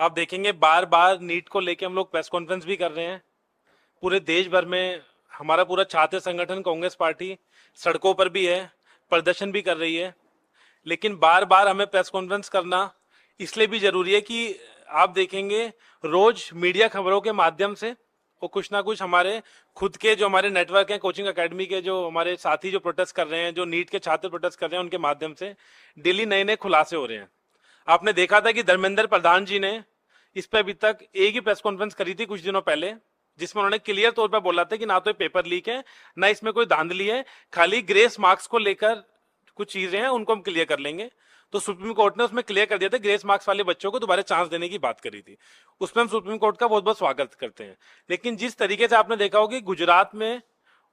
आप देखेंगे बार बार नीट को लेके हम लोग प्रेस कॉन्फ्रेंस भी कर रहे हैं। पूरे देश भर में हमारा पूरा छात्र संगठन कांग्रेस पार्टी सड़कों पर भी है, प्रदर्शन भी कर रही है। लेकिन बार बार हमें प्रेस कॉन्फ्रेंस करना इसलिए भी जरूरी है कि आप देखेंगे रोज मीडिया खबरों के माध्यम से वो कुछ ना कुछ हमारे खुद के जो हमारे नेटवर्क हैं, कोचिंग एकेडमी के जो हमारे साथी जो प्रोटेस्ट कर रहे हैं, जो नीट के छात्र प्रोटेस्ट कर रहे हैं, उनके माध्यम से डेली नए नए खुलासे हो रहे हैं। आपने देखा था कि धर्मेंद्र प्रधान जी ने इस पर अभी तक एक ही प्रेस कॉन्फ्रेंस करी थी कुछ दिनों पहले, जिसमें उन्होंने क्लियर तौर पर बोला था कि ना तो ये पेपर लीक है, ना इसमें कोई धांधली है, खाली ग्रेस मार्क्स को लेकर कुछ चीजें हैं, उनको हम क्लियर कर लेंगे। तो सुप्रीम कोर्ट ने उसमें क्लियर कर दिया था, ग्रेस मार्क्स वाले बच्चों को दोबारा चांस देने की बात करी थी। उसमें हम सुप्रीम कोर्ट का बहुत बहुत स्वागत करते हैं। लेकिन जिस तरीके से आपने देखा होगा गुजरात में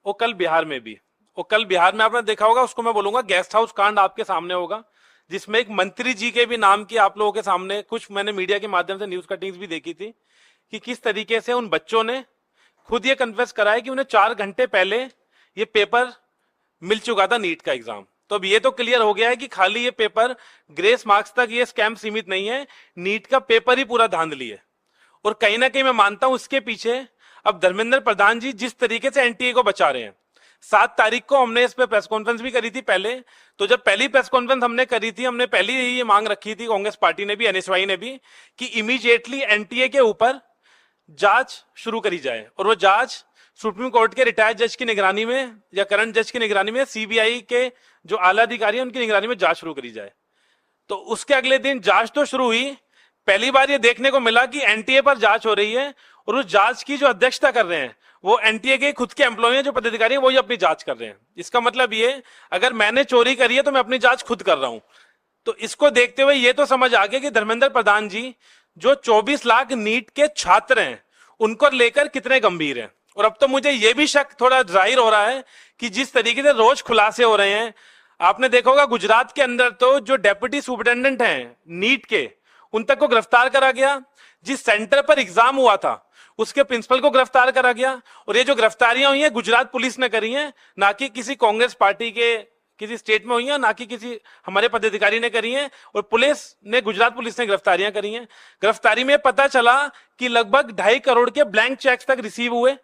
और कल बिहार में भी, और कल बिहार में आपने देखा होगा, उसको मैं बोलूंगा गेस्ट हाउस कांड आपके सामने होगा, जिसमें एक मंत्री जी के भी नाम की आप लोगों के सामने कुछ मैंने मीडिया के माध्यम से न्यूज कटिंग्स भी देखी थी कि किस तरीके से उन बच्चों ने खुद ये कन्फेस करा है कि उन्हें 4 घंटे पहले ये पेपर मिल चुका था नीट का एग्जाम। तो अब ये तो क्लियर हो गया है कि खाली ये पेपर ग्रेस मार्क्स तक ये स्कैम सीमित नहीं है, नीट का पेपर ही पूरा धांधली है। और कहीं ना कहीं मैं मानता हूं इसके पीछे अब धर्मेंद्र प्रधान जी जिस तरीके से एनटीए को बचा रहे हैं। 7 तारीख को हमने इस पे प्रेस कॉन्फ्रेंस भी करी थी पहले। तो जब पहली प्रेस कॉन्फ्रेंस हमने करी थी, हमने पहले ही ये मांग रखी थी, कांग्रेस पार्टी ने भी, एनएसवाई ने भी, कि इमीडिएटली एनटीए के ऊपर जांच शुरू करी जाए। और वो जांच सुप्रीम कोर्ट के रिटायर्ड जज की निगरानी में या करंट जज की निगरानी में, सीबीआई के जो आला अधिकारी हैं उनकी निगरानी में जांच शुरू करी जाए। तो उसके अगले दिन जांच तो शुरू हुई। पहली बार ये देखने को मिला कि एनटीए पर जांच हो रही है और उस जांच की जो अध्यक्षता कर रहे हैं वो एनटीए के खुद के एम्प्लॉय हैं, जो पदाधिकारी हैं, वही अपनी जांच कर रहे हैं। इसका मतलब ये, अगर मैंने चोरी करी है तो मैं अपनी जांच खुद कर रहा हूं। तो इसको देखते हुए ये तो समझ आ गया कि धर्मेंद्र प्रधान जी जो 24 लाख नीट के छात्र हैं उनको लेकर कितने गंभीर हैं। और अब तो मुझे यह भी शक थोड़ा जाहिर हो रहा है कि जिस तरीके से रोज खुलासे हो रहे हैं, आपने देखा होगा गुजरात के अंदर तो जो डेप्यूटी सुपरिटेंडेंट हैं नीट के, उन तक को गिरफ्तार करा गया। जिस सेंटर पर एग्जाम हुआ था उसके प्रिंसिपल को गिरफ्तार करा गया। और ये जो गिरफ्तारियां हुई हैं गुजरात पुलिस ने करी हैं, ना कि किसी कांग्रेस पार्टी के किसी स्टेट में हुई हैं, ना कि किसी हमारे पदाधिकारी ने करी हैं। और पुलिस ने, गुजरात पुलिस ने गिरफ्तारियां करी हैं। गिरफ्तारी में पता चला कि लगभग 2.5 करोड़ के ब्लैंक चेक्स तक रिसीव हुए।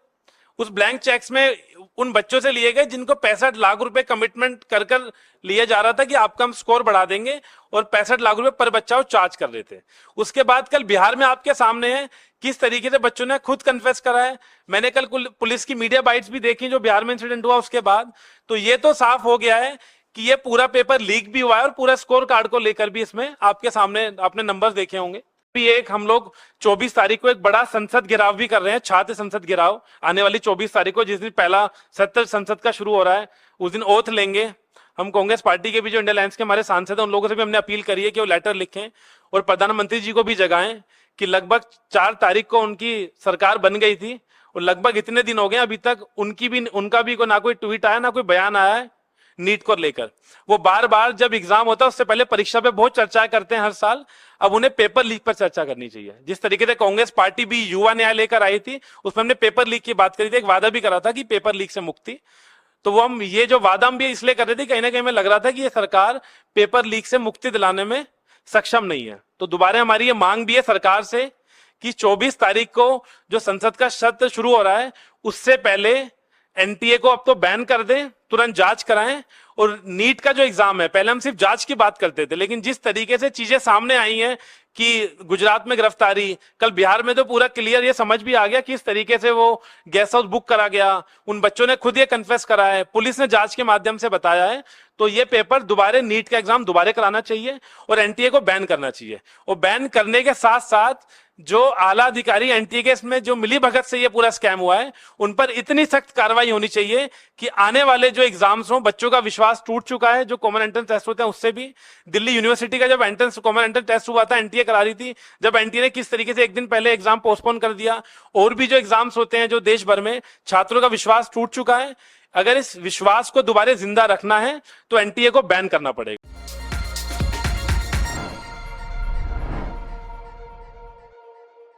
उस ब्लैंक चेक्स में उन बच्चों से लिए गए जिनको 65 लाख रुपए कमिटमेंट कर कर लिया जा रहा था कि आपका हम स्कोर बढ़ा देंगे, और 65 लाख रुपए पर बच्चा वो चार्ज कर रहे थे। उसके बाद कल बिहार में आपके सामने है किस तरीके से बच्चों ने खुद कन्फेस करा है। मैंने कल पुलिस की मीडिया बाइट्स भी देखी जो बिहार में इंसिडेंट हुआ उसके बाद। तो ये तो साफ हो गया है कि ये पूरा पेपर लीक भी हुआ है और पूरा स्कोर कार्ड को लेकर भी इसमें आपके सामने आपने नंबर्स देखे होंगे। एक हम लोग 24 तारीख को एक बड़ा संसद घेराव भी कर रहे हैं, छात्र संसद घेराव, आने वाली 24 तारीख को, जिस दिन पहला सत्र संसद का शुरू हो रहा है। उस दिन ओथ लेंगे हम। कांग्रेस पार्टी के भी जो इंडिया अलायंस के हमारे सांसद हैं उन लोगों से भी हमने अपील करी है कि वो लेटर लिखें और प्रधानमंत्री जी को भी जगाएं कि लगभग 4 तारीख को उनकी सरकार बन गई थी और लगभग इतने दिन हो गए अभी तक उनका भी ना कोई ट्वीट आया ना कोई बयान आया है नीट को लेकर। वो बार बार जब एग्जाम होता है उससे पहले परीक्षा पे बहुत चर्चा करते हैं हर साल। अब उन्हें पेपर लीक पर चर्चा करनी चाहिए। जिस तरीके से कांग्रेस पार्टी भी युवा न्याय लेकर आई थी, उसमें हमने पेपर लीक की बात करी थी, एक वादा भी करा था कि पेपर लीक से मुक्ति। तो वो हम ये जो वादा हम भी इसलिए कर रहे थे, कहीं ना कहीं हमें लग रहा था कि ये सरकार पेपर लीक से मुक्ति दिलाने में सक्षम नहीं है। तो दोबारा हमारी ये मांग भी है सरकार से कि 24 तारीख को जो संसद का सत्र शुरू हो रहा है उससे पहले एनटीए को अब तो बैन कर दें, तुरंत जांच कराएं। और नीट का जो एग्जाम है, पहले हम सिर्फ जांच की बात करते थे, लेकिन जिस तरीके से चीजें सामने आई हैं कि गुजरात में गिरफ्तारी, कल बिहार में तो पूरा क्लियर ये समझ भी आ गया कि इस तरीके से वो गेस्ट हाउस बुक करा गया, उन बच्चों ने खुद ये कन्फेस करा है, पुलिस ने जांच के माध्यम से बताया है। तो ये पेपर दोबारा, नीट का एग्जाम दोबारा कराना चाहिए और एनटीए को बैन करना चाहिए। और बैन करने के साथ साथ जो आला अधिकारी एनटीए के इसमें जो मिली भगत से ये पूरा स्कैम हुआ है, उन पर इतनी सख्त कार्रवाई होनी चाहिए कि आने वाले जो एग्जाम्स हो, बच्चों का विश्वास टूट चुका है। जो कॉमन एंट्रेंस टेस्ट होते हैं उससे भी, दिल्ली यूनिवर्सिटी का जब कॉमन एंट्रेंस टेस्ट हुआ था, एनटीए करा रही थी, जब एनटीए ने किस तरीके से एक दिन पहले एग्जाम पोस्टपोन कर दिया। और भी जो एग्जाम्स होते हैं जो देश भर में, छात्रों का विश्वास टूट चुका है। अगर इस विश्वास को दोबारा जिंदा रखना है तो एनटीए को बैन करना पड़ेगा।